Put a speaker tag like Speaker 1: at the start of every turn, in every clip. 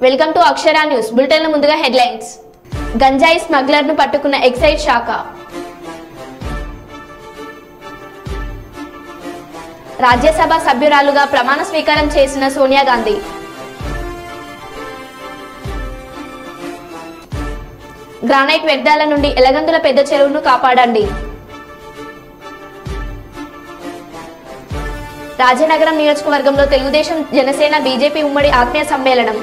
Speaker 1: Welcome to Akshara news bulletin లో ముందుగా headlines. గంజాయి స్మగ్లర్ ను పట్టుకున్న ఎక్సైజ్ శాఖ. రాజ్యసభ సభ్యురాలుగా ప్రమాణ స్వీకారం చేసిన సోనియా గాంధీ. గ్రానైట్ వ్యర్థాల నుండి ఎలగందుల పెద్ద చెరువును కాపాడండి. రాజనగరం నియోజకవర్గంలో తెలుగుదేశం జనసేన బీజేపీ ఉమ్మడి ఆత్మీయ సమ్మేళనం.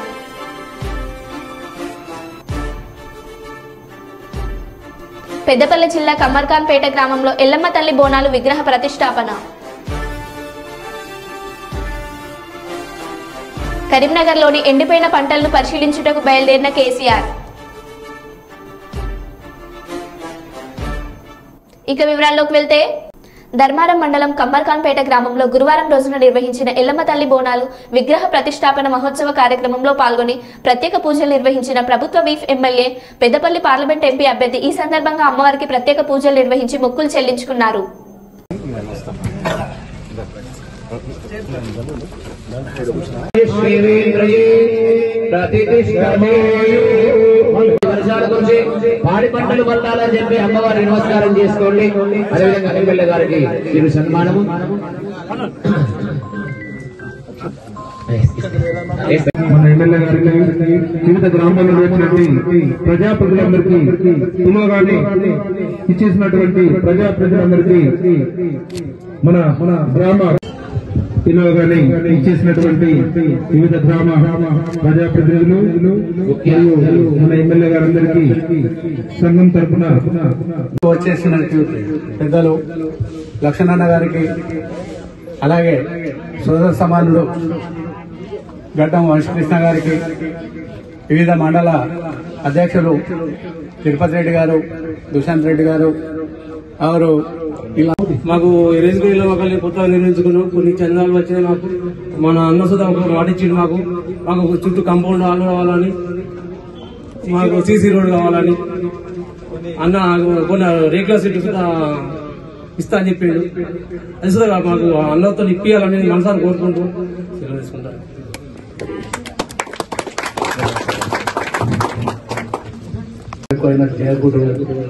Speaker 1: పెద్దపల్లి జిల్లా కమ్మర్ఖాన్పేట గ్రామంలో ఎల్లమ్మ తల్లి బోనాలు విగ్రహ ప్రతిష్టాపన. కరీంనగర్లోని ఎండిపోయిన పంటలను పరిశీలించుటకు బయలుదేరిన కేసీఆర్. ఇక వివరాల్లోకి వెళ్తే, ధర్మారం మండలం కమ్మర్ఖాన్పేట గ్రామంలో గురువారం రోజున నిర్వహించిన ఎల్లమ్మ తల్లి బోనాలు విగ్రహ ప్రతిష్టాపన మహోత్సవ కార్యక్రమంలో పాల్గొని ప్రత్యేక పూజలు నిర్వహించిన ప్రభుత్వ weft MLA, Peddapalli parliament MP అభ్యర్థి ఈ సందర్భంగా అమ్మవారికి ప్రత్యేక పూజలు నిర్వహించి మొక్కులు చెల్లించుకున్నారు.
Speaker 2: పాడి పంటలు పండాలని చెప్పి అమ్మవారికి నమస్కారం చేసుకోండి. అదేవిధంగా ఎమ్మెల్యే గారికి మీరు సన్మానము.
Speaker 3: మన ఎమ్మెల్యే గారికి, వివిధ గ్రామాల్లో వచ్చినటువంటి ప్రజాప్రతినిధులందరికీ, తుమ్మగాని ఇచ్చేసినటువంటి ప్రజాప్రతినిధులందరికీ, మన గ్రామ పిలువగానే ఇచ్చేసినటువంటి వివిధ గ్రామ ప్రజాప్రతినిధులు మరియు మన ఎమ్మెల్యే గారందరికీ సంఘం తరఫున
Speaker 4: వచ్చేసినట్టు పెద్దలు లక్ష్మణన్న గారికి, అలాగే సోదర సమానుడు గడ్డం వంశకృష్ణ గారికి, వివిధ మండల అధ్యక్షులు తిరుపతి రెడ్డి గారు, దుశాంత్ రెడ్డి గారు, వారు ఇలా
Speaker 5: మాకు రేజుగుడిలో ఒకరిని కొత్తగా నిర్మించుకున్నాం. కొన్ని చందాలు వచ్చినాయి. మాకు మన అన్న సుధా ఒక వాటిచ్చిండు. మాకు చుట్టూ కాంపౌండ్ హాల్ కావాలని, మాకు సీసీ రోడ్ కావాలని, అన్న కొన్ని రేకుల సీట్లు సుధా ఇస్తా అని చెప్పిండు. అది సుధా మాకు అన్నతో ఇప్పియాలని మనసారి కోరుకుంటూ సెలవు తీసుకుంటారు.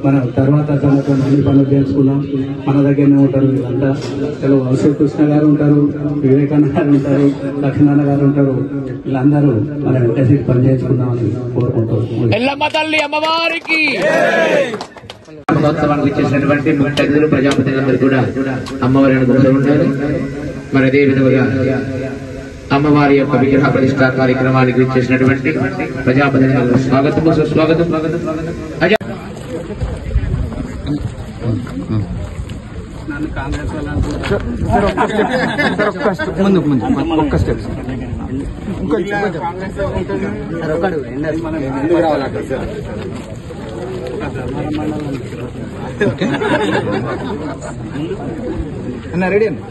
Speaker 4: మనం తర్వాత అన్ని పనులు చేసుకున్నాం. మన దగ్గరనే ఉంటారు వీళ్ళంతా. తెలుగు అశోక్ కృష్ణ గారు ఉంటారు, వివేకానంద గారు ఉంటారు, లక్ష్మణ గారు ఉంటారు. వీళ్ళందరూ మన వెంకటేశ్వరి పని చేసుకుందామని కోరుకుంటారు.
Speaker 2: ఎల్లమ్మ తల్లి అమ్మవారికి మహోత్సవానికి ఇచ్చేసినటువంటి ముఖ్య అతిథులు, ప్రజాప్రతినిధులందరూ కూడా అమ్మవారి అనుగ్రహంలో ఉంటారు. మరి అదే విధంగా అమ్మవారి యొక్క విగ్రహ ప్రతిష్ఠా కార్యక్రమానికి ఇచ్చేసినటువంటి ప్రజాప్రతినిధులకు స్వాగతం, సుస్వాగతం.
Speaker 3: రెడీ అండి.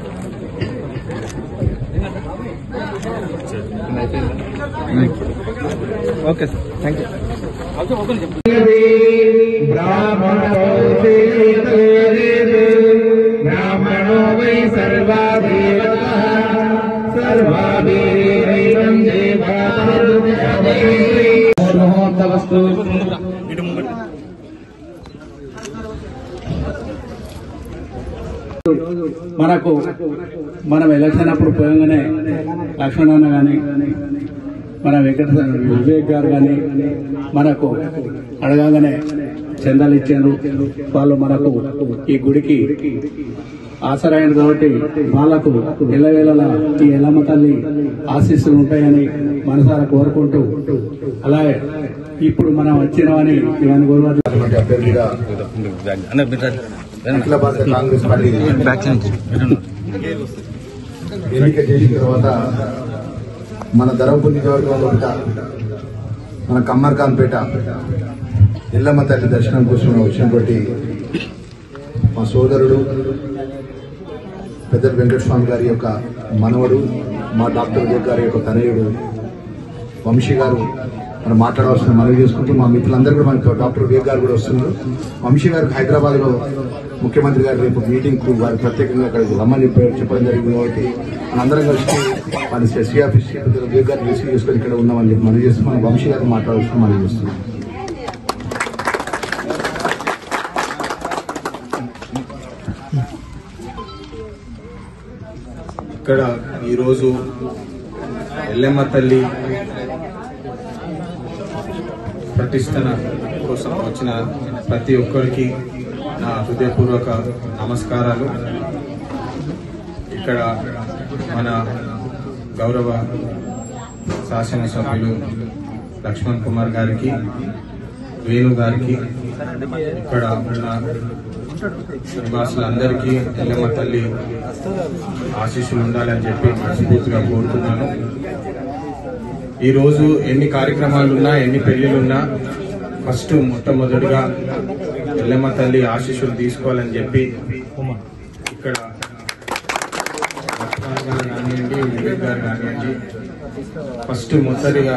Speaker 3: Okay sir, thank you. బ్రాహ్మణో వై సర్వా దేవతా సర్వాభిరేవం దేవతాస్తు.
Speaker 4: మనం ఎలక్షన్ అప్పుడు పోయంగానే లక్ష్మణన్న గాని, మన వివేక్ గారు గాని మనకు అడగానే చందాలు ఇచ్చారు. వాళ్ళు మనకు ఈ గుడికి ఆసరాయను కాబట్టి వాళ్ళకు ఎల్లవేళలా ఈ ఎల్లమ్మ తల్లి ఆశీస్సులు ఉంటాయని మనసారా కోరుకుంటూ, అలాగే ఇప్పుడు మనం వచ్చినవని ఇవన్నీ కోరుకుంటూ
Speaker 3: అభ్యర్థిగా అఖిల భారత కాంగ్రెస్ పార్టీ ఎన్నిక చేసిన తర్వాత మన ధర్మపురి నియోజకవర్గంలో మన కమ్మర్ఖాన్పేట ఎల్లమ్మ తల్లి దర్శనం కోసం వచ్చినటువంటి మా సోదరుడు పెద్దలు వెంకటస్వామి గారి యొక్క మనవడు, మా డాక్టర్ వివేక్ గారి యొక్క తనయుడు వంశీ గారు మనం మాట్లాడవలసిన మనవి చేసుకుంటూ, మా మిత్రులందరూ కూడా మనకు డాక్టర్ వివేక్ గారు కూడా వస్తున్నారు. వంశీ గారికి హైదరాబాద్ లో ముఖ్యమంత్రి గారు రేపు మీటింగ్ కు వారు ప్రత్యేకంగా అక్కడికి రమ్మని చెప్పడం జరిగింది కాబట్టి మనందరం కలిసి మన సిఆర్పిసి వివేక్ గారిని రిసీవ్ చేసుకొని ఇక్కడ ఉన్నామని చెప్పి మనం చేస్తున్నాం. మన వంశీ గారిని మాట్లాడాల్సిన మనం చేస్తున్నాం.
Speaker 6: ఇక్కడ ఈరోజు ఎల్లమ్మ తల్లి ప్రతిష్టన కోసం వచ్చిన ప్రతి ఒక్కరికి నా హృదయపూర్వక నమస్కారాలు. ఇక్కడ మన గౌరవ శాసనసభ్యులు లక్ష్మణ్ కుమార్ గారికి, వేణు గారికి, ఇక్కడ ఉన్న నివాసులందరికీ ఎల్లమ్మ తల్లి ఆశీస్సులు ఉండాలని చెప్పి మనస్ఫూర్తిగా కోరుతున్నాను. ఈరోజు ఎన్ని కార్యక్రమాలున్నా, ఎన్ని పెళ్లిలున్నా ఫస్ట్ మొట్టమొదటిగా ఎల్లమ్మ తల్లి ఆశీస్సులు తీసుకోవాలని చెప్పి ఇక్కడ లక్ష్మణ్ గారు కానివ్వండి, వివేక్ గారు కానివ్వండి, ఫస్ట్ మొదటిగా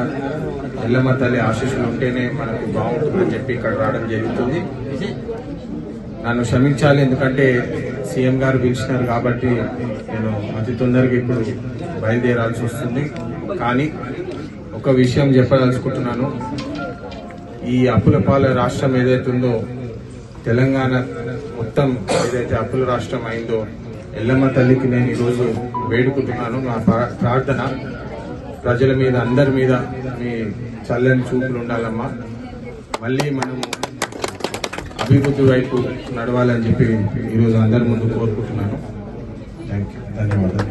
Speaker 6: ఎల్లమ్మ తల్లి ఆశీస్సులు ఉంటేనే మనకు బాగుంటుందని చెప్పి ఇక్కడ రావడం జరుగుతుంది. నన్ను క్షమించాలి, ఎందుకంటే సీఎం గారు పిలిచినారు కాబట్టి నేను అతి తొందరగా ఇప్పుడు బయలుదేరాల్సి వస్తుంది. కానీ ఒక విషయం చెప్పదలుచుకుంటున్నాను. ఈ అప్పుల పాల రాష్ట్రం ఏదైతే ఉందో, తెలంగాణ మొత్తం ఏదైతే అప్పుల రాష్ట్రం అయిందో, ఎల్లమ్మ తల్లికి నేను ఈరోజు వేడుకుంటున్నాను. నా ప్రార్థన ప్రజల మీద, అందరి మీద మీ చల్లని చూపులు ఉండాలమ్మా. మళ్ళీ మనము అభివృద్ధి వైపు నడవాలని చెప్పి ఈరోజు అందరి ముందు కోరుకుంటున్నాను. థ్యాంక్ యూ, ధన్యవాదాలు.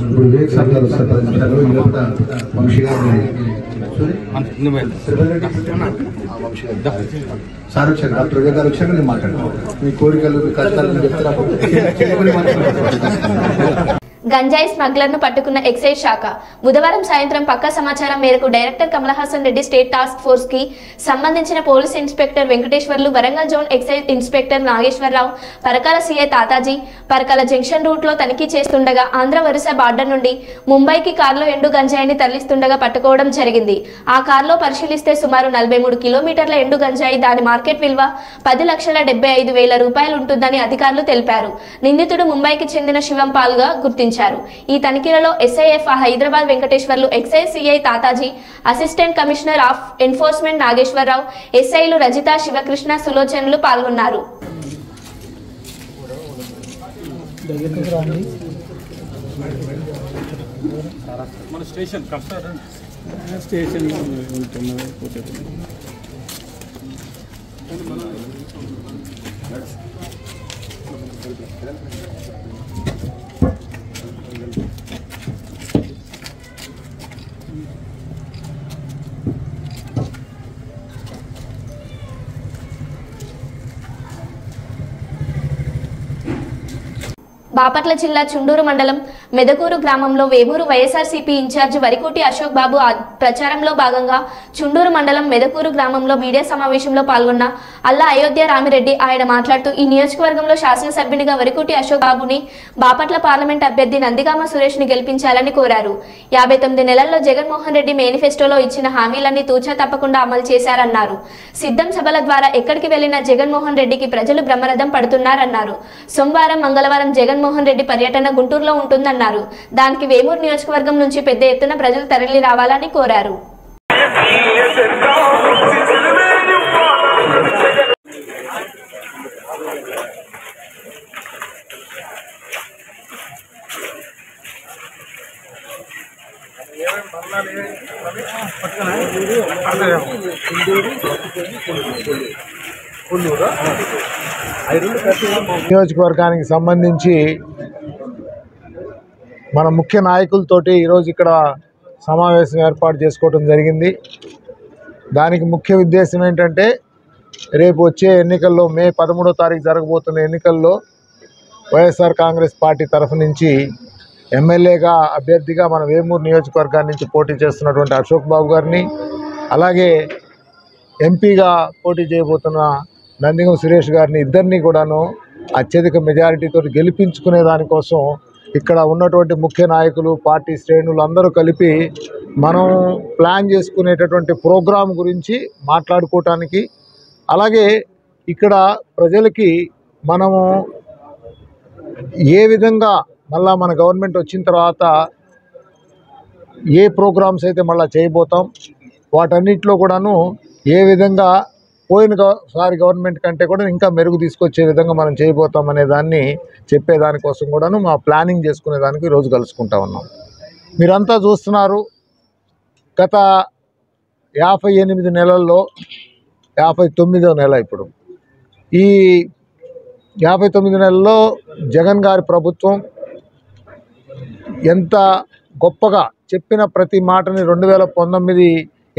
Speaker 3: ఇప్పుడు వివేక్ సార్ గారు వస్తారు 10 నిమిషాలు. ఈ లోపల వంశీ గారిని సార్ వచ్చారు, డాక్టర్ వివేక్ గారు వచ్చాక నేను మాట్లాడతాను. మీ కోరికలు, మీ కష్టాలు చెప్తారా?
Speaker 1: గంజాయి స్మగ్లర్ను పట్టుకున్న ఎక్సైజ్ శాఖ. బుధవారం సాయంత్రం పక్కా సమాచారం మేరకు director Kamalahasan Reddy state task force కి సంబంధించిన police inspector Venkateswarlu, Warangal zone excise inspector Nageswararao, Parakala CI Tataji Parakala junction route లో తనిఖీ చేస్తుండగా ఆంధ్ర వరుస బార్డర్ నుండి ముంబైకి కారులో ఎండు గంజాయిని తరలిస్తుండగా పట్టుకోవడం జరిగింది. ఆ కారులో పరిశీలిస్తే సుమారు 43 కిలోమీటర్ల ఎండు గంజాయి, దాని మార్కెట్ విలువ 10,75,000 రూపాయలు ఉంటుందని అధికారులు తెలిపారు. నిందితుడు ముంబైకి చెందిన శివం పాల్గా గుర్తించారు. ఈ తనిఖీలలో SIF Hyderabad Venkateswarlu, excise CI Tataji, assistant commissioner of enforcement Nageswararao, ఎస్ఐలు రజిత, శివకృష్ణ, సులోచనలు పాల్గొన్నారు. బాపట్ల జిల్లా చుండూరు మండలం మెదకూరు గ్రామంలో వేమూరు వైఎస్ఆర్సీపీ ఇన్ఛార్జి వరికోటి అశోక్ బాబు ప్రచారంలో భాగంగా చుండూరు మండలం మెదకూరు గ్రామంలో మీడియా సమావేశంలో పాల్గొన్న అల్లా అయోధ్య రామిరెడ్డి ఆయన మాట్లాడుతూ ఈ నియోజకవర్గంలో శాసనసభ్యునిగా వరికోటి అశోక్ బాబుని బాపట్ల పార్లమెంట్ అభ్యర్థి నందిగామ సురేష్ ని గెలిపించాలని కోరారు. 59 నెలల్లో జగన్మోహన్ రెడ్డి మేనిఫెస్టోలో ఇచ్చిన హామీలన్నీ తూచా తప్పకుండా అమలు చేశారన్నారు. సిద్ధం సభల ద్వారా ఎక్కడికి వెళ్లిన జగన్మోహన్ రెడ్డికి ప్రజలు బ్రహ్మరథం పడుతున్నారన్నారు. సోమవారం, మంగళవారం జగన్మోహన్ రెడ్డి పర్యటన గుంటూరులో ఉంటుందన్నారు. దానికి వేమూరు నియోజకవర్గం నుంచి పెద్ద ఎత్తున ప్రజలు తరలి రావాలని కోరారు.
Speaker 7: నియోజకవర్గానికి సంబంధించి మన ముఖ్య నాయకులతోటి ఈరోజు ఇక్కడ సమావేశం ఏర్పాటు చేసుకోవడం జరిగింది. దానికి ముఖ్య ఉద్దేశం ఏంటంటే రేపు వచ్చే ఎన్నికల్లో మే 13వ తారీఖు జరగబోతున్న ఎన్నికల్లో వైఎస్ఆర్ కాంగ్రెస్ పార్టీ తరఫు నుంచి ఎమ్మెల్యేగా అభ్యర్థిగా మన వేమూరు నియోజకవర్గాన్ని నుంచి పోటీ చేస్తున్నటువంటి అశోక్ బాబు గారిని, అలాగే ఎంపీగా పోటీ చేయబోతున్న నందిగం సురేష్ గారిని, ఇద్దరిని కూడాను అత్యధిక మెజారిటీతో గెలిపించుకునే దానికోసం ఇక్కడ ఉన్నటువంటి ముఖ్య నాయకులు, పార్టీ శ్రేణులు అందరూ కలిపి మనం ప్లాన్ చేసుకునేటటువంటి ప్రోగ్రాం గురించి మాట్లాడుకోవటానికి, అలాగే ఇక్కడ ప్రజలకి మనము ఏ విధంగా మళ్ళా మన గవర్నమెంట్ వచ్చిన తర్వాత ఏ ప్రోగ్రామ్స్ అయితే మళ్ళీ చేయబోతాం, వాటన్నిటిలో కూడాను ఏ విధంగా పోయినసారి గవర్నమెంట్ కంటే కూడా ఇంకా మెరుగు తీసుకొచ్చే విధంగా మనం చేయబోతాం అనే దాన్ని చెప్పేదానికోసం కూడాను మా ప్లానింగ్ చేసుకునే దానికి ఈరోజు కలుసుకుంటా ఉన్నాం. మీరంతా చూస్తున్నారు, గత 58 నెలల్లో 59వ నెల ఇప్పుడు. ఈ 59 నెలల్లో జగన్ గారి ప్రభుత్వం ఎంత గొప్పగా చెప్పిన ప్రతి మాటని 2019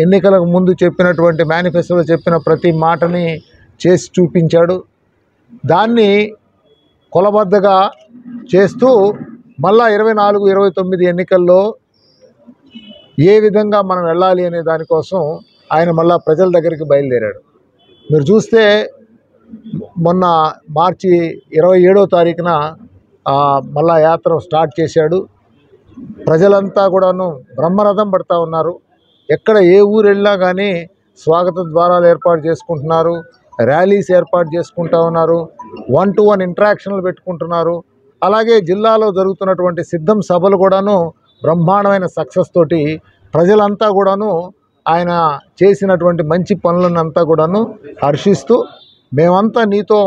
Speaker 7: ఎన్నికలకు ముందు చెప్పినటువంటి మేనిఫెస్టోలో చెప్పిన ప్రతి మాటని చేసి చూపించాడు. దాన్ని కొలబద్దగా చేస్తూ మళ్ళా 24-29 ఎన్నికల్లో ఏ విధంగా మనం వెళ్ళాలి అనే దానికోసం ఆయన మళ్ళా ప్రజల దగ్గరికి బయలుదేరాడు. మీరు చూస్తే మొన్న మార్చి 27వ తారీఖున మళ్ళా యాత్ర స్టార్ట్ చేశాడు. ప్రజలంతా కూడాను బ్రహ్మరథం పడుతూ ఉన్నారు. ఎక్కడ ఏ ఊరు వెళ్ళినా కానీ స్వాగత ద్వారాలు ఏర్పాటు చేసుకుంటున్నారు, ర్యాలీస్ ఏర్పాటు చేసుకుంటూ ఉన్నారు, 1-to-1 ఇంటరాక్షన్లు పెట్టుకుంటున్నారు. అలాగే జిల్లాలో జరుగుతున్నటువంటి సిద్ధం సభలు కూడాను బ్రహ్మాండమైన సక్సెస్ తోటి ప్రజలంతా కూడాను ఆయన చేసినటువంటి మంచి పనులనంతా కూడాను హర్షిస్తూ, మేమంతా నీతో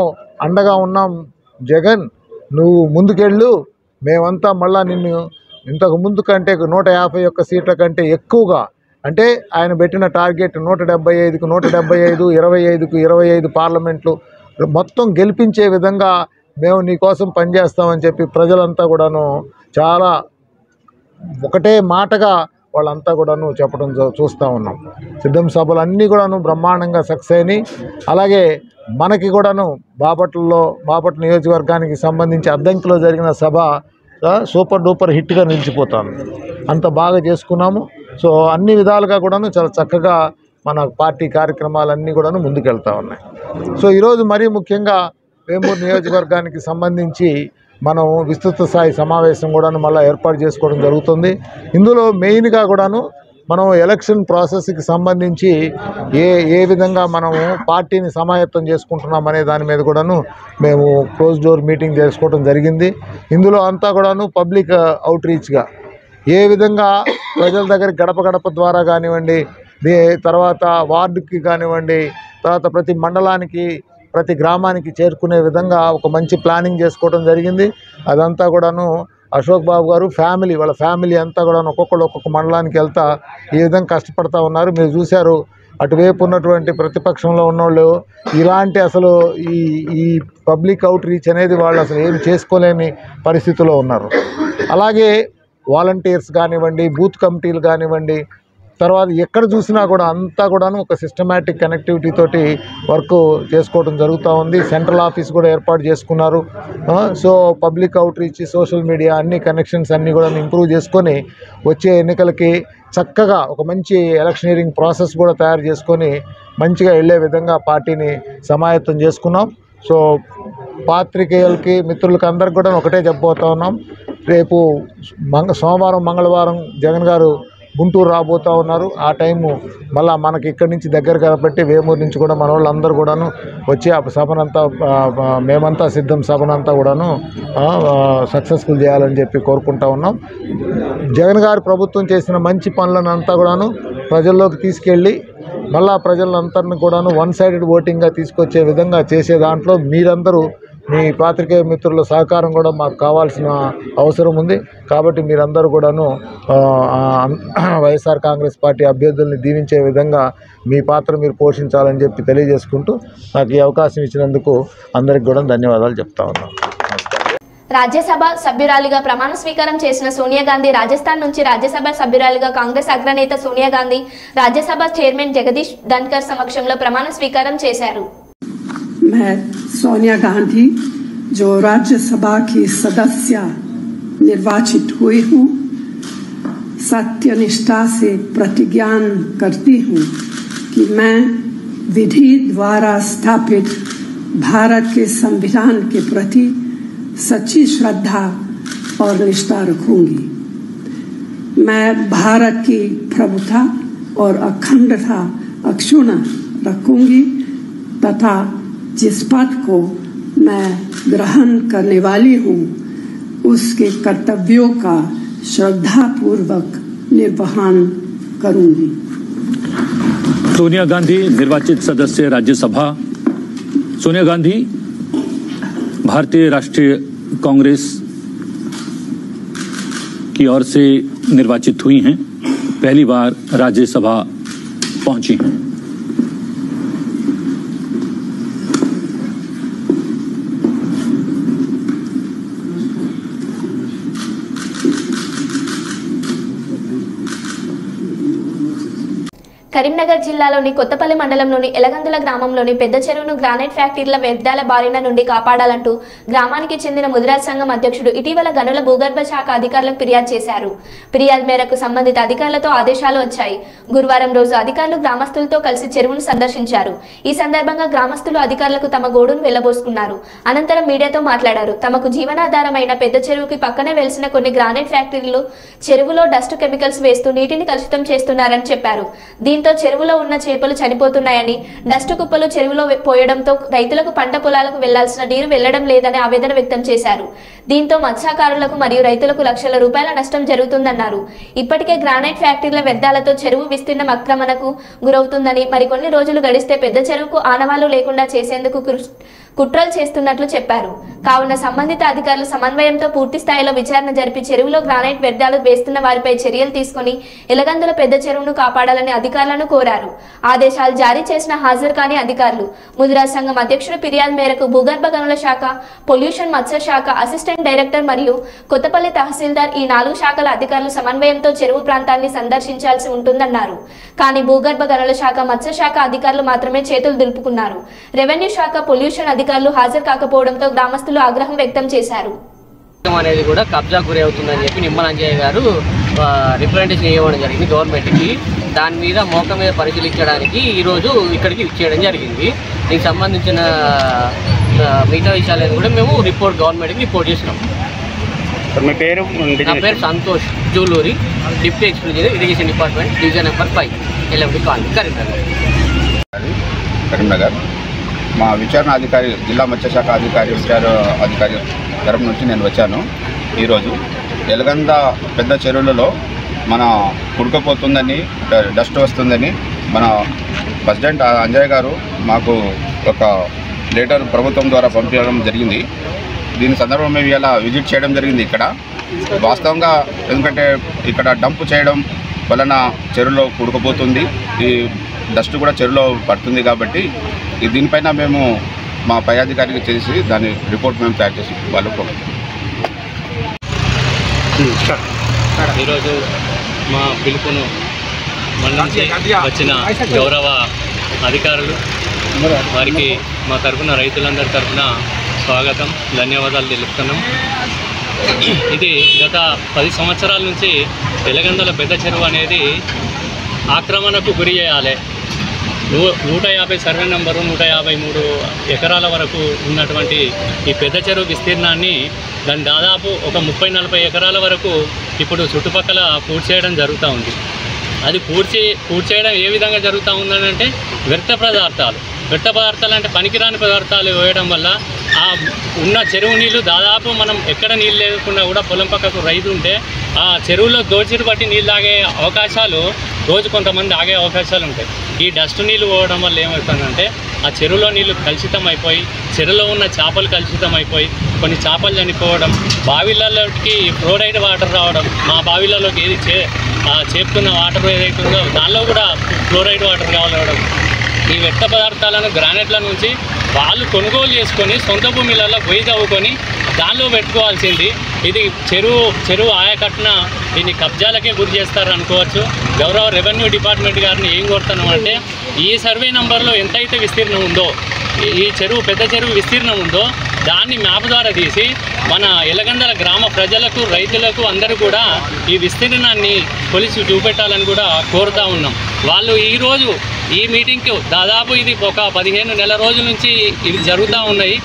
Speaker 7: అండగా ఉన్నాం జగన్, నువ్వు ముందుకెళ్ళు, మేమంతా మళ్ళా నిన్ను ఇంతకు ముందు కంటే 151 సీట్ల కంటే ఎక్కువగా, అంటే ఆయన పెట్టిన టార్గెట్ 175కు 175, 25కు 25 పార్లమెంట్లు మొత్తం గెలిపించే విధంగా మేము నీకోసం పనిచేస్తామని చెప్పి ప్రజలంతా కూడాను చాలా ఒకటే మాటగా వాళ్ళంతా కూడాను చెప్పడం చూస్తూ ఉన్నాం. సిద్ధం సభలు అన్నీ కూడాను బ్రహ్మాండంగా సక్సెస్ అయినాయి. అలాగే మనకి కూడాను బాపట్ల నియోజకవర్గానికి సంబంధించి అద్దంకిలో జరిగిన సభ సూపర్ డూపర్ హిట్గా నిలిచిపోతాను. అంత బాగా చేసుకున్నాము. సో అన్ని విధాలుగా కూడాను చాలా చక్కగా మన పార్టీ కార్యక్రమాలన్నీ కూడాను ముందుకెళ్తూ ఉన్నాయి. సో ఈరోజు మరీ ముఖ్యంగా వేమూరు నియోజకవర్గానికి సంబంధించి మనం విస్తృత స్థాయి సమావేశం కూడాను మళ్ళీ ఏర్పాటు చేసుకోవడం జరుగుతుంది. ఇందులో మెయిన్గా కూడాను మనం ఎలక్షన్ ప్రాసెస్కి సంబంధించి ఏ విధంగా మనము పార్టీని సమాయత్తం చేసుకుంటున్నాం అనే దాని మీద కూడాను మేము క్లోజ్ డోర్ మీటింగ్ చేసుకోవడం జరిగింది. ఇందులో అంతా కూడాను పబ్లిక్ అవుట్రీచ్గా ఏ విధంగా ప్రజల దగ్గర గడప ద్వారా కానివ్వండి, తర్వాత వార్డుకి కానివ్వండి, తర్వాత ప్రతి మండలానికి ప్రతి గ్రామానికి చేరుకునే విధంగా ఒక మంచి ప్లానింగ్ చేసుకోవడం జరిగింది. అదంతా కూడాను అశోక్ బాబు గారు వాళ్ళ ఫ్యామిలీ అంతా కూడా ఒక్కొక్క మండలానికి వెళ్తా ఈ విధంగా కష్టపడతా ఉన్నారు. మీరు చూశారు, అటువైపు ఉన్నటువంటి ప్రతిపక్షంలో ఉన్నోళ్ళు ఇలాంటి అసలు ఈ పబ్లిక్ అవుట్ రీచ్ అనేది వాళ్ళు అసలు ఏం చేసుకోలేని పరిస్థితిలో ఉన్నారు. అలాగే వాలంటీర్స్ కానివ్వండి, బూత్ కమిటీలు కానివ్వండి, తర్వాత ఎక్కడ చూసినా కూడా అంతా కూడాను ఒక సిస్టమేటిక్ కనెక్టివిటీ తోటి వర్క్ చేసుకోవడం జరుగుతూ ఉంది. సెంట్రల్ ఆఫీస్ కూడా ఏర్పాటు చేసుకున్నారు. So public out reach, social media అన్ని కనెక్షన్స్ అన్నీ కూడా ఇంప్రూవ్ చేసుకొని వచ్చే ఎన్నికలకి చక్కగా ఒక మంచి ఎలక్షనీరింగ్ ప్రాసెస్ కూడా తయారు చేసుకొని మంచిగా వెళ్ళే విధంగా పార్టీని సమాయత్తం చేసుకున్నాం. సో పాత్రికేయులకి మిత్రులకి అందరికి కూడా ఒకటే చెప్పబోతా ఉన్నాం, రేపు సోమవారం మంగళవారం జగన్ గారు గుంటూరు రాబోతూ ఉన్నారు. ఆ టైము మళ్ళీ మనకి ఇక్కడి నుంచి దగ్గర కాబట్టి వేమూరు నుంచి కూడా మన వాళ్ళందరూ కూడాను వచ్చి ఆ సభనంతా మేమంతా సిద్ధం సభనంతా కూడాను సక్సెస్ఫుల్ చేయాలని చెప్పి కోరుకుంటా ఉన్నాం. జగన్ గారి ప్రభుత్వం చేసిన మంచి పనులను అంతా కూడాను ప్రజల్లోకి తీసుకెళ్ళి మళ్ళా ప్రజలందరినీ కూడాను వన్ సైడెడ్ ఓటింగ్గా తీసుకొచ్చే విధంగా చేసే దాంట్లో మీరందరూ మీ పాత్రికేయ మిత్రుల సహకారం కూడా మాకు కావాల్సిన అవసరం ఉంది. కాబట్టి మీరందరూ కూడాను వైఎస్ఆర్ కాంగ్రెస్ పార్టీ అభ్యర్థుల్ని దీవించే విధంగా మీ పాత్ర మీరు పోషించాలని చెప్పి తెలియజేసుకుంటూ నాకు ఈ అవకాశం ఇచ్చినందుకు అందరికి కూడా ధన్యవాదాలు చెప్తా ఉన్నాను.
Speaker 1: రాజ్యసభ సభ్యురాలిగా ప్రమాణ స్వీకారం చేసిన సోనియా గాంధీ రాజస్థాన్ నుంచి రాజ్యసభ సభ్యురాలిగా కాంగ్రెస్ అగ్రనేత సోనియా గాంధీ రాజ్యసభ చైర్మన్ జగదీష్ ధన్కర్ సమక్షంలో ప్రమాణ స్వీకారం చేశారు.
Speaker 8: मैं सोनिया गांधी जो राज्यसभा की सदस्य निर्वाचित हुई हूँ, सत्यनिष्ठा से प्रतिज्ञा करती हूँ कि मैं विधि द्वारा स्थापित भारत के संविधान के प्रति सच्ची श्रद्धा और निष्ठा रखूंगी। मैं भारत की प्रभुता और अखंडता अक्षुण्ण रखूंगी तथा जिस पद को मैं ग्रहण करने वाली हूँ उसके कर्तव्यों का श्रद्धापूर्वक निर्वहन करूंगी।
Speaker 9: सोनिया गांधी निर्वाचित सदस्य राज्यसभा। सोनिया गांधी भारतीय राष्ट्रीय कांग्रेस की ओर से निर्वाचित हुई हैं, पहली बार राज्यसभा पहुंची हैं।
Speaker 1: కరీంనగర్ జిల్లాలోని కొత్తపల్లి మండలంలోని ఎలగందుల గ్రామంలోని పెద్ద చెరువును గ్రానైట్ ఫ్యాక్టరీల వ్యర్థాల బారిన నుండి కాపాడాలంటూ గ్రామానికి చెందిన ముదిరాజ్ సంఘం అధ్యక్షుడు ఇటీవల గనుల భూగర్భ శాఖ అధికారులకు ఫిర్యాదు చేశారు. ఫిర్యాదు మేరకు సంబంధిత అధికారులతో ఆదేశాలు వచ్చాయి. గురువారం రోజు అధికారులు గ్రామస్తులతో కలిసి చెరువును సందర్శించారు. ఈ సందర్భంగా గ్రామస్తులు అధికారులకు తమ గోడును వెళ్లబోసుకున్నారు. అనంతరం మీడియాతో మాట్లాడారు. తమకు జీవనాధారమైన పెద్ద చెరువుకి పక్కనే వెలిసిన కొన్ని గ్రానైట్ ఫ్యాక్టరీలు చెరువులో డస్ట్ కెమికల్స్ వేస్తూ నీటిని కలుషితం చేస్తున్నారని చెప్పారు. దీంతో చెరువులో ఉన్న చేపలు చనిపోతున్నాయని, డస్ట్ కుప్పలు చెరువులో పోయడంతో రైతులకు పంట పొలాలకు వెళ్లాల్సిన నీరు వెళ్లడం లేదని ఆవేదన వ్యక్తం చేశారు. దీంతో మత్స్యకారులకు మరియు రైతులకు లక్షల రూపాయల నష్టం జరుగుతుందన్నారు. ఇప్పటికే గ్రానైట్ ఫ్యాక్టరీల వ్యర్థాలతో చెరువు విస్తీర్ణం ఆక్రమణకు గురవుతుందని, మరికొన్ని రోజులు గడిస్తే పెద్ద చెరువుకు ఆనవాళ్లు లేకుండా చేసేందుకు కుట్రలు చేస్తున్నట్లు చెప్పారు. కావున సంబంధిత అధికారులు సమన్వయంతో పూర్తి స్థాయిలో విచారణ జరిపి చెరువులో గ్రానైట్ వ్యర్థాలు వేస్తున్న వారిపై చర్యలు తీసుకుని ఎలగందుల పెద్ద చెరువును కాపాడాలని అధికారులను కోరారు. ఆదేశాలు జారీ చేసిన హాజరు కాని అధికారులు ముదిరాజ్ సంఘం అధ్యక్షుడు ఫిర్యాదు మేరకు భూగర్భ గనుల శాఖ, పొల్యూషన్ మత్స్య శాఖ అసిస్టెంట్ డైరెక్టర్ మరియు కొత్తపల్లి తహసీల్దార్ ఈ 4 శాఖల అధికారులు సమన్వయంతో చెరువు ప్రాంతాన్ని సందర్శించాల్సి ఉంటుందన్నారు. కానీ భూగర్భ గనుల శాఖ, మత్స్య శాఖ అధికారులు మాత్రమే చేతులు దులుపుకున్నారు. రెవెన్యూ శాఖ, పొల్యూషన్ అధికారులు హాజరు కాకపోవడంతో గ్రామస్తులు ఆగ్రహం వ్యక్తం చేశారు.
Speaker 10: అనేది కూడా కబ్జా గురి అవుతుందని చెప్పి నిమ్మలంజయ్య గారు రిప్రజెంటేషన్ ఇవ్వడం జరిగింది గవర్నమెంట్కి. దాని మీద మోక మీద పరిశీలించడానికి ఈరోజు ఇక్కడికి ఇచ్చేయడం జరిగింది. దీనికి సంబంధించిన మిగతా విషయాలను కూడా మేము గవర్నమెంట్కి రిపోర్ట్ చేసినాం.
Speaker 11: మీ పేరు?
Speaker 10: నా పేరు Santosh Juluri, deputy exclusive irrigation department, division number 5, LMD colony,
Speaker 11: Karimnagar. మా విచారణ అధికారి, జిల్లా మత్స్యశాఖ అధికారి తరపు నుంచి నేను వచ్చాను. ఈరోజు ఎలగంద పెద్ద చెరువులలో మన కుడుకపోతుందని, డస్ట్ వస్తుందని మన ప్రెసిడెంట్ అంజయ్ గారు మాకు ఒక లెటర్ ప్రభుత్వం ద్వారా పంపించడం జరిగింది. దీని సందర్భంగా మేము ఇలా విజిట్ చేయడం జరిగింది. ఇక్కడ వాస్తవంగా ఎందుకంటే ఇక్కడ డంప్ చేయడం వలన చెరువులో కుడుకపోతుంది, ఈ డస్ట్ కూడా చెరువులో పడుతుంది. కాబట్టి దీనిపైన మేము మా పై అధికారికి చేసి దాని రిపోర్ట్ మేము తయారు చేసి వాళ్ళకు
Speaker 12: ఈరోజు మా పిలుపును మన్నించి వచ్చిన గౌరవ అధికారులు వారికి మా తరఫున, రైతులందరి తరఫున స్వాగతం, ధన్యవాదాలు తెలుపుతున్నాం. ఇది గత 10 సంవత్సరాల నుంచి ఎలగందల పెద్ద చెరువు అనేది ఆక్రమణకు గురి చేయాలి. 150 సర్వే నెంబరు, 153 ఎకరాల వరకు ఉన్నటువంటి ఈ పెద్ద చెరువు విస్తీర్ణాన్ని దాన్ని దాదాపు ఒక 30-40 ఎకరాల వరకు ఇప్పుడు చుట్టుపక్కల పూర్తి చేయడం జరుగుతూ ఉంది. అది పూర్తి చేయడం ఏ విధంగా జరుగుతూ ఉందంటే వ్యర్థ పదార్థాలు అంటే పనికిరాని పదార్థాలు వేయడం వల్ల ఆ ఉన్న చెరువు నీళ్ళు దాదాపు మనం ఎక్కడ నీళ్ళు లేకుండా కూడా పొలం పక్కకు రైతు ఉంటే ఆ చెరువులో దోచిరు బట్టి నీళ్ళు తాగే అవకాశాలు రోజు కొంతమంది ఆగే అవకాశాలు ఉంటాయి. ఈ డస్ట్ నీళ్ళు పోవడం వల్ల ఏమవుతుందంటే ఆ చెరువులో నీళ్ళు కలుషితం అయిపోయి, చెరువులో ఉన్న చేపలు కలుషితం అయిపోయి, కొన్ని చేపలు చనిపోవడం, బావిలలోకి ఫ్లోరైడ్ వాటర్ రావడం, మా బావిలలోకి ఏది చేపుతున్న వాటర్ ఏదైతుందో దానిలో కూడా ఫ్లోరైడ్ వాటర్ కావడం, ఈ వ్యర్థ పదార్థాలను గ్రానైట్ల నుంచి వాళ్ళు కొనుగోలు చేసుకొని సొంత భూమిలలో గొయ్యి తవ్వుకొని దానిలో పెట్టుకోవాల్సింది. ఇది చెరువు ఆయకట్టున దీన్ని కబ్జాలకే గురి చేస్తారు అనుకోవచ్చు. గౌరవ రెవెన్యూ డిపార్ట్మెంట్ గారిని ఏం కోరుతున్నామంటే ఈ సర్వే నంబర్లో ఎంతైతే విస్తీర్ణం ఉందో, ఈ పెద్ద చెరువు విస్తీర్ణం ఉందో దాన్ని మ్యాప్ ద్వారా తీసి మన ఎలగందల గ్రామ ప్రజలకు, రైతులకు అందరూ కూడా ఈ విస్తీర్ణాన్ని కొలిసి చూపెట్టాలని కూడా కోరుతూ ఉన్నాం. వాళ్ళు ఈరోజు ఈ మీటింగ్కి దాదాపు ఇది ఒక 15 నెలల రోజుల నుంచి ఇది జరుగుతూ ఉన్నాయి.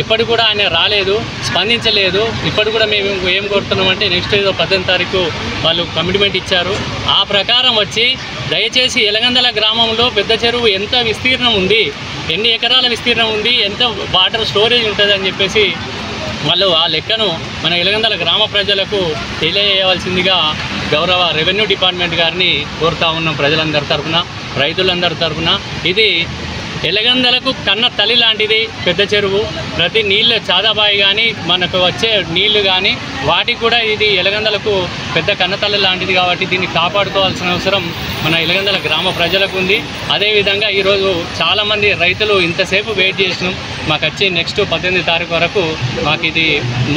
Speaker 12: ఇప్పటికి కూడా ఆయన రాలేదు, స్పందించలేదు. ఇప్పటికి కూడా మేము ఏం కోరుతున్నామంటే నెక్స్ట్ ఏదో 18వ తారీఖు వాళ్ళు కమిట్మెంట్ ఇచ్చారు. ఆ ప్రకారం వచ్చి దయచేసి ఎలగందల గ్రామంలో పెద్ద చెరువు ఎంత విస్తీర్ణం ఉంది ఎన్ని ఎకరాల విస్తీర్ణం ఉంది, ఎంత వాటర్ స్టోరేజ్ ఉంటుంది అని చెప్పేసి వాళ్ళు ఆ లెక్కను మన ఎలగందల గ్రామ ప్రజలకు తెలియజేయవలసిందిగా గౌరవ రెవెన్యూ డిపార్ట్మెంట్ గారిని కోరుతా ఉన్నాం. ప్రజలందరి తరఫున, రైతులందరి తరఫున. ఇది ఎలగందలకు కన్న తల్లి లాంటిది పెద్ద చెరువు. ప్రతి నీళ్ళు చాదాబాయి కానీ మనకు వచ్చే నీళ్లు కానీ వాటికి కూడా ఇది ఎలగందలకు పెద్ద కన్నతల్లి లాంటిది. కాబట్టి దీన్ని కాపాడుకోవాల్సిన అవసరం మన ఎలగందల గ్రామ ప్రజలకు ఉంది. అదేవిధంగా ఈరోజు చాలామంది రైతులు ఇంతసేపు వెయిట్ చేసినాం, మాకు వచ్చి నెక్స్ట్ 18 తారీఖు వరకు మాకు ఇది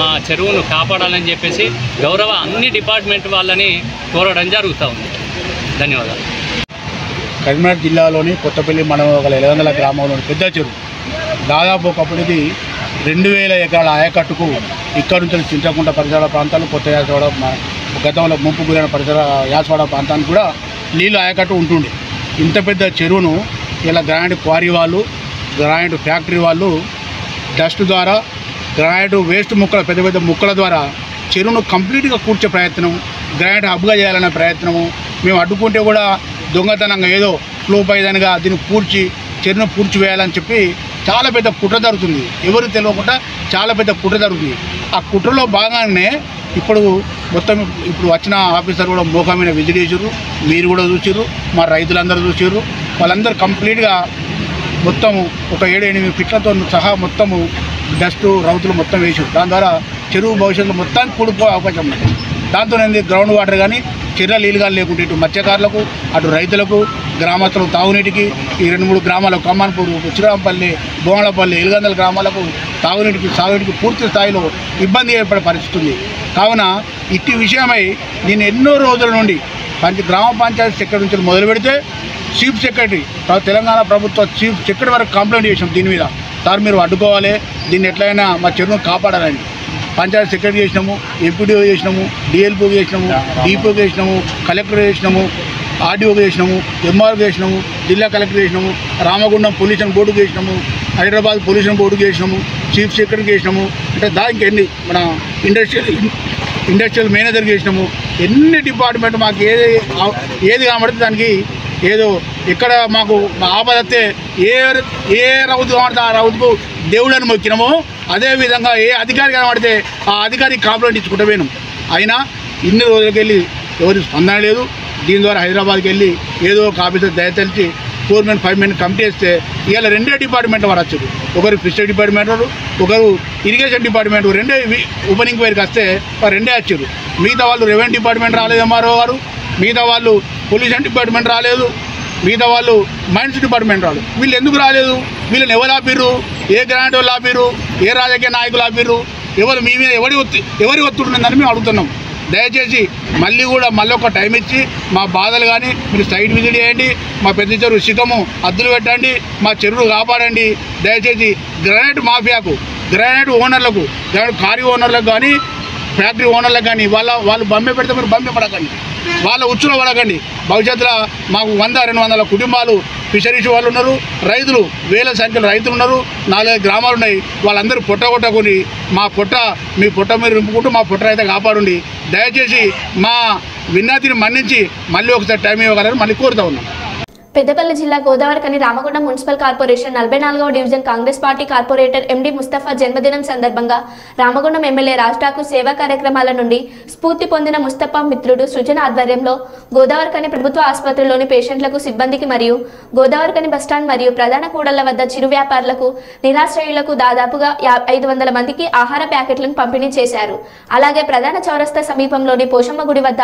Speaker 12: మా చెరువును కాపాడాలని చెప్పేసి గౌరవ అన్ని డిపార్ట్మెంట్ వాళ్ళని కోరడం జరుగుతూ ఉంది. ధన్యవాదాలు.
Speaker 13: కరీంనగర్ జిల్లాలోని కొత్తపల్లి మండలం గల ఎలగందల గ్రామంలోని పెద్ద చెరువు దాదాపు ఒకప్పటికి 2000 ఎకరాల ఆయకట్టుకు ఇక్కడ నుంచి చింతకుంట పరిసర ప్రాంతాలు, కొత్త యాసవాడ, గతంలో ముంపు గురైన పరిసర యాసవాడ ప్రాంతానికి కూడా నీళ్ళు ఆయకట్టు ఉంటుండే. ఇంత పెద్ద చెరువును ఇలా గ్రానైట్ క్వారీ వాళ్ళు, గ్రానైట్ ఫ్యాక్టరీ వాళ్ళు డస్ట్ ద్వారా, గ్రానైట్ వేస్ట్ ముక్కల పెద్ద పెద్ద ముక్కల ద్వారా చెరువును కంప్లీట్గా కూర్చే ప్రయత్నం, గ్రానైట్ హబ్గా చేయాలనే ప్రయత్నము. మేము అడ్డుకుంటే కూడా దొంగతనంగా ఏదో ఫ్లో పైదనిగా దీన్ని చెరువును పూడ్చివేయాలని చెప్పి చాలా పెద్ద కుట్ర జరుగుతుంది. ఎవరు తెలియకుండా చాలా పెద్ద కుట్ర జరుగుతుంది. ఆ కుట్రలో భాగంగానే ఇప్పుడు వచ్చిన ఆఫీసర్ కూడా మోకమైన విజిట్ చేసారు. మీరు కూడా చూసారు, మా రైతులందరూ చూసారు. వాళ్ళందరూ కంప్లీట్గా మొత్తము ఒక 7-8 ఫీట్లతో సహా మొత్తము డస్టు రౌతులు మొత్తం వేసారు. దాని ద్వారా చెరువు భవిష్యత్తులో మొత్తానికి కూడిపోయే అవకాశం ఉంది. దాంతో గ్రౌండ్ వాటర్ కానీ చెర్ల నీళ్ళు కానీ లేకుంటే ఇటు మత్స్యకారులకు, అటు రైతులకు, గ్రామస్తులకు తాగునీటికి, ఈ 2-3 గ్రామాలకు కమ్మాన్పూర్, శ్రీరాంపల్లి, బోమలపల్లి, ఎలగందల గ్రామాలకు తాగునీటికి, సాగునీటికి పూర్తి స్థాయిలో ఇబ్బంది ఏర్పడే పరిస్థితి ఉంది. కావున ఇట్టి విషయమై నేను ఎన్నో రోజుల నుండి గ్రామ పంచాయతీ సెక్రటరీ నుంచి మొదలు పెడితే చీఫ్ సెక్రటరీ, తెలంగాణ ప్రభుత్వ చీఫ్ సెక్రటరీ వరకు కంప్లైంట్ చేసాం. దీని మీద సార్ మీరు అడ్డుకోవాలి, దీన్ని ఎట్లయినా మా చెరువును కాపాడాలని పంచాయతీ సెక్రటరీ చేసినాము, ఎంపీడీఓ చేసినాము, డిఎల్పీకి చేసినాము, డిపిఓకి చేసినాము, కలెక్టర్ చేసినాము, ఆర్డీఓకి చేసినాము, ఎంఆర్కి చేసినాము, జిల్లా కలెక్టర్ చేసినాము, రామగుండం పొల్యూషన్ బోర్డుకి చేసినాము, హైదరాబాద్ పొల్యూషన్ బోర్డుకి చేసినాము, చీఫ్ సెక్రటరీకి చేసినాము. అంటే దానికి ఎన్ని మన ఇండస్ట్రియల్ మేనేజర్కి చేసినాము. ఎన్ని డిపార్ట్మెంట్ మాకు ఏది కనబడితే దానికి ఏదో ఇక్కడ మాకు ఆపదత్తే ఏ రౌతు కనబడితే ఆ రౌతుకు దేవుళ్ళని మొక్కినామో అదేవిధంగా ఏ అధికారి కనబడితే ఆ అధికారికి కంప్లైంట్ ఇచ్చుకుంటూ పోయినాం. అయినా ఇన్ని రోజులకి వెళ్ళి ఎవరి స్పందన లేదు. దీని ద్వారా హైదరాబాద్కి వెళ్ళి ఏదో ఒక ఆఫీసర్ దయతలిచి 4 men 5 men కమిటీ వేస్తే ఇవాళ 2 డిపార్ట్మెంట్ వారు వచ్చారు. ఒకరు ఫిషరీ డిపార్ట్మెంట్ వారు, ఒకరు ఇరిగేషన్ డిపార్ట్మెంట్, 2 ఓపెనింగ్ వైర్కి వస్తే వారు 2 వచ్చారు. మిగతా వాళ్ళు రెవెన్యూ డిపార్ట్మెంట్ రాలేదు, ఎంఆర్ఓ గారు, మిగతా వాళ్ళు పొల్యూషన్ డిపార్ట్మెంట్ రాలేదు, మిగతా వాళ్ళు మైన్స్ డిపార్ట్మెంట్ రాలేదు. వీళ్ళు ఎందుకు రాలేదు? వీళ్ళని ఎవరు ఆపిర్రు? ఏ గ్రాంట్ వాళ్ళు ఆపిర్రు? ఏ రాజకీయ నాయకులు ఆపిర్రు? ఎవరు మీ మీద ఎవరి ఒత్తిడిని మేము అడుగుతున్నాం. దయచేసి మళ్ళీ ఒక టైం ఇచ్చి మా బాధలు కానీ మీరు సైట్ విజిట్ చేయండి, మా పెద్ద చెరువు శిఖము అద్దులు పెట్టండి, మా చెరువును కాపాడండి. దయచేసి గ్రానైట్ మాఫియాకు, గ్రానైట్ ఓనర్లకు, గ్రానైట్ కారీ ఓనర్లకు కానీ ఫ్యాక్టరీ ఓనర్లకు కానీ వాళ్ళు బొమ్మె పెడితే మీరు బొమ్మె పడకండి, వాళ్ళ ఉచ్చులో పడకండి. భవిష్యత్తులో మాకు 100-200 కుటుంబాలు ఫిషరీస్ వాళ్ళు ఉన్నారు, రైతులు వేల సంఖ్యలో రైతులు ఉన్నారు, 4-5 గ్రామాలు ఉన్నాయి. వాళ్ళందరూ కొట్టుకొని మీ పొట్ట మీరు నింపుకుంటూ మా పొట్ట అయితే కాపాడండి. దయచేసి మా విన్నతిని మన్నించి మళ్ళీ ఒకసారి టైం ఇవ్వగలరు మళ్ళీ కోరుతా ఉన్నాం.
Speaker 1: పెద్దపల్లి జిల్లా గోదావరిఖని రామగుండం మున్సిపల్ కార్పొరేషన్ 44వ division congress party corporator MD Mustafa జన్మదినం సందర్భంగా రామగుండం ఎమ్మెల్యే రాజ్ ఠాకూర్ సేవా కార్యక్రమాల నుండి స్ఫూర్తి పొందిన ముస్తఫా మిత్రుడు సృజన ఆధ్వర్యంలో గోదావరిఖని ప్రభుత్వ ఆసుపత్రిలోని పేషెంట్లకు, సిబ్బందికి మరియు గోదావరిఖని బస్టాండ్ మరియు ప్రధాన కూడళ్ల వద్ద చిరు వ్యాపారులకు, నిరాశ్రయులకు దాదాపుగా 500 మందికి ఆహార ప్యాకెట్లను పంపిణీ చేశారు. అలాగే ప్రధాన చౌరస్తా సమీపంలోని పోషమ్మ గుడి వద్ద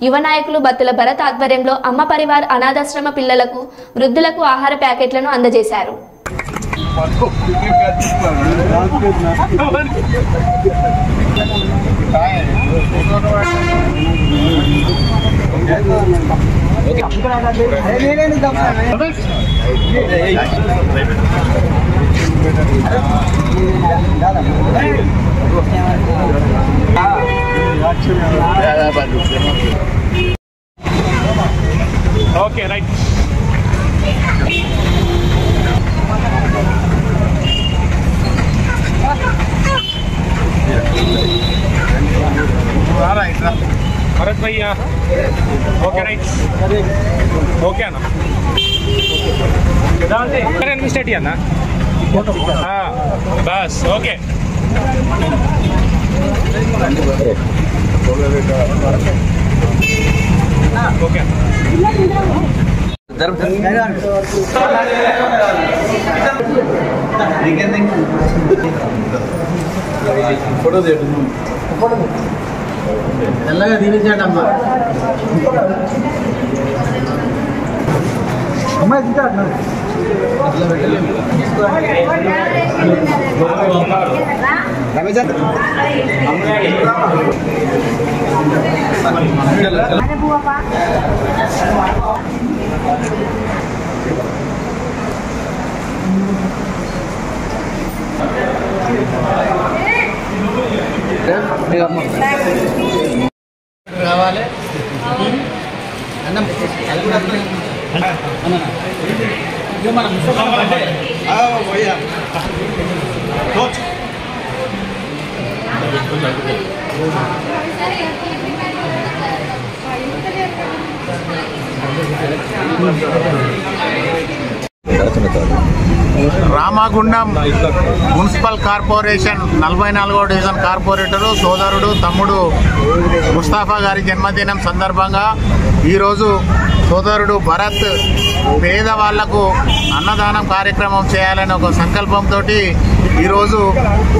Speaker 1: యువ నాయకులు బత్తుల భరత్ ఆధ్వర్యంలో అమ్మ పరివార్ అనాథాశ్రమ పిల్లలకు, వృద్ధులకు ఆహార ప్యాకెట్లను అందజేశారు.
Speaker 12: Okay right. भरत भैया ओके राइट ओके ना
Speaker 14: स्टार्ट किया ना हाँ बस ओके ओके
Speaker 15: फोटो दे తెల్లగా దీవించాడమ్మా అమ్మాయి ఇంకా అట్లా పెట్టలేము రమేష్ రావాలి అన్నం ఇది మన ముసలి
Speaker 16: రామగుండం మున్సిపల్ కార్పొరేషన్ 44వ డివిజన్ కార్పొరేటరు సోదరుడు తమ్ముడు ముస్తాఫా గారి జన్మదినం సందర్భంగా ఈరోజు సోదరుడు భరత్ పేదవాళ్లకు అన్నదానం కార్యక్రమం చేయాలని ఒక సంకల్పంతో ఈరోజు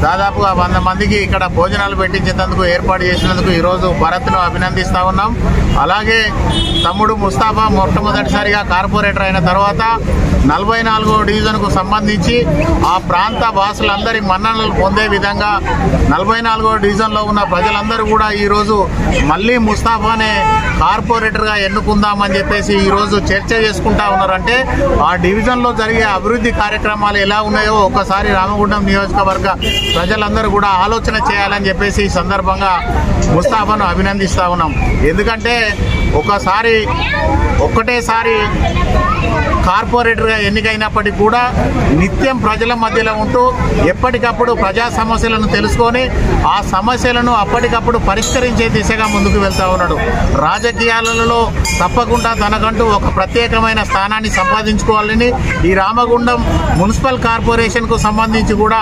Speaker 16: దాదాపుగా 100 మందికి ఇక్కడ భోజనాలు పెట్టించేందుకు ఏర్పాటు చేసినందుకు ఈరోజు భరత్ను అభినందిస్తూ ఉన్నాం. అలాగే తమ్ముడు ముస్తాఫా మొట్టమొదటిసారిగా కార్పొరేటర్ అయిన తర్వాత 44వ డివిజన్కు సంబంధించి ఆ ప్రాంత వాసులందరి మన్ననలు పొందే విధంగా 44వ డివిజన్లో ఉన్న ప్రజలందరూ కూడా ఈరోజు మళ్ళీ ముస్తాఫానే కార్పొరేటర్గా ఎన్నుకుందామని చెప్పేసి ఈరోజు చర్చ చేసుకుంటా ఉన్నారంటే ఆ డివిజన్లో జరిగే అభివృద్ధి కార్యక్రమాలు ఎలా ఉన్నాయో ఒకసారి రామగుండం నియోజకవర్గ ప్రజలందరూ కూడా ఆలోచన చేయాలని చెప్పేసి ఈ సందర్భంగా ముస్తాఫాను అభినందిస్తూ ఉన్నాం. ఎందుకంటే ఒక్కటేసారి కార్పొరేటర్గా ఎన్నికైనప్పటికీ కూడా నిత్యం ప్రజల మధ్యలో ఉంటూ ఎప్పటికప్పుడు ప్రజా సమస్యలను తెలుసుకొని ఆ సమస్యలను అప్పటికప్పుడు పరిష్కరించే దిశగా ముందుకు వెళ్తూ ఉన్నాడు. రాజకీయాలలో తప్పకుండా తనకంటూ ఒక ప్రత్యేకమైన స్థానాన్ని సంపాదించుకోవాలని ఈ రామగుండం మున్సిపల్ కార్పొరేషన్కు సంబంధించి కూడా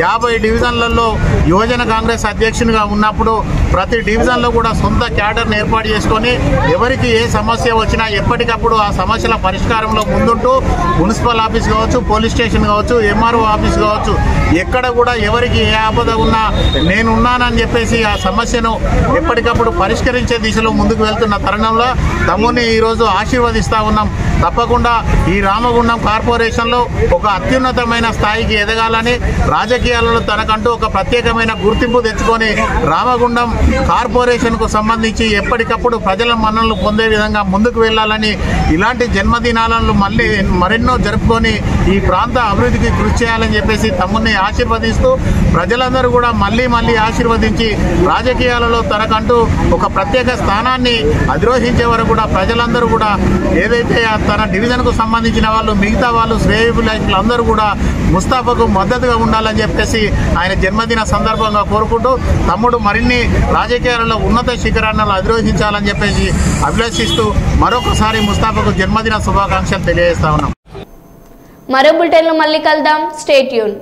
Speaker 16: 50 డివిజన్లలో యువజన కాంగ్రెస్ అధ్యక్షునిగా ఉన్నప్పుడు ప్రతి డివిజన్లో కూడా సొంత క్యాడర్ను ఏర్పాటు చేసుకొని ఎవరికి ఏ సమస్య వచ్చినా ఎప్పటికప్పుడు ఆ సమస్యల పరిష్కారంలో ముందుంటూ మున్సిపల్ ఆఫీస్ కావచ్చు, పోలీస్ స్టేషన్ కావచ్చు, ఎంఆర్ఓ ఆఫీస్ కావచ్చు, ఎక్కడ కూడా ఎవరికి ఏ ఆపద ఉన్నా నేనున్నానని చెప్పేసి ఆ సమస్యను ఎప్పటికప్పుడు పరిష్కరించే దిశలో ముందుకు వెళ్తున్న తరుణంలో తమ్ముని ఈరోజు ఆశీర్వదిస్తూ ఉన్నాం. తప్పకుండా ఈ రామగుండం కార్పొరేషన్లో ఒక అత్యున్నతమైన స్థాయికి ఎదగాలని, రాజకీయాలలో తనకంటూ ఒక ప్రత్యేకమైన గుర్తింపు తెచ్చుకొని రామగుండం కార్పొరేషన్కు సంబంధించి ఎప్పటికప్పుడు ప్రజల మన్ననలు పొందే విధంగా ముందుకు వెళ్ళాలని, ఇలాంటి జన్మదినాలను మరెన్నో జరుపుకొని ఈ ప్రాంత అభివృద్ధికి కృషి చేయాలని చెప్పేసి తమ్ముని ఆశీర్వదిస్తూ ప్రజలందరూ కూడా మళ్ళీ ఆశీర్వదించి రాజకీయాలలో తనకంటూ ఒక ప్రత్యేక స్థానాన్ని అధిరోహించే వరకు కూడా ప్రజలందరూ కూడా ఏదైతే తన డివిజన్కు సంబంధించిన వాళ్ళు మిగతా వాళ్ళు శ్రేయోభిలాషులు అందరూ కూడా ముస్తాఫాకు మద్దతుగా ఉండాలని చెప్పేసి ఆయన జన్మదిన సందర్భంగా కోరుకుంటూ తమ్ముడు మరిన్ని రాజకీయాలలో ఉన్నత శిఖరాలను అధిరోహించాలని చెప్పేసి అభిలషిస్తూ మరొకసారి ముస్తాఫాకు జన్మదిన శుభాకాంక్షలు తెలియజేస్తా ఉన్నాం.
Speaker 1: మరో బులెటిన్లో మళ్ళీ కలుద్దాం. Stay tune.